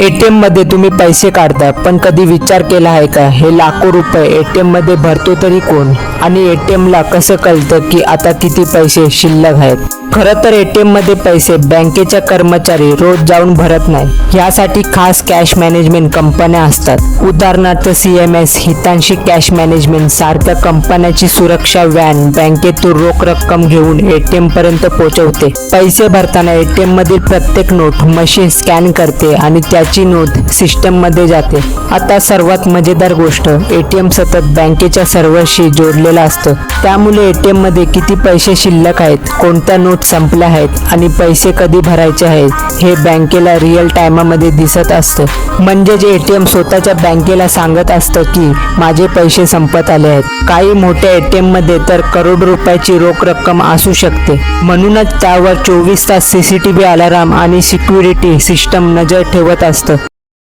ATM मध्ये तुम्ही पैसे काढता, पण कधी विचार केला आहे का, हे लाखो रुपये एटीएम मध्ये भरतो तरी कोण? आणि एटीएम ला कसं कळतं की आता किती पैसे शिल्लक आहेत? खरं तर एटीएम मध्ये पैसे बँकेच्या कर्मचारी रोज जाऊन भरत नाही. यासाठी खास कॅश मॅनेजमेंट कंपन्या असतात. उदाहरणार्थ CMS, हितांशी कॅश मॅनेजमेंट सारख्या कंपन्याची सुरक्षा व्हॅन बँकेतून रोख रक्कम घेऊन एटीएम पर्यंत पोहोचवते. पैसे भरताना एटीएम मधील प्रत्येक नोट मशीन स्कॅन करते आणि त्याची नोंद सिस्टम मध्ये जाते. आता सर्वात मजेदार गोष्ट, एटीएम सतत बँकेच्या सर्व्हरशी जोडलेला असतं. त्यामुळे एटीएम मध्ये किती पैसे शिल्लक आहेत, कोणत्या नोट संपल्या आहेत आणि पैसे कधी भरायचे आहेत हे बँकेला रिअल टाइममध्ये दिसत असतं. म्हणजे जे एटीएम स्वतःच्या बँकेला सांगत असतं की माझे पैसे संपत आले आहेत. काही मोठ्या एटीएम मध्ये तर करोडो रुपयाची रोख रक्कम असू शकते. म्हणूनच त्यावर 24 तास CCTV अलार्म आणि सिक्युरिटी सिस्टम नजर ठेवत असतं.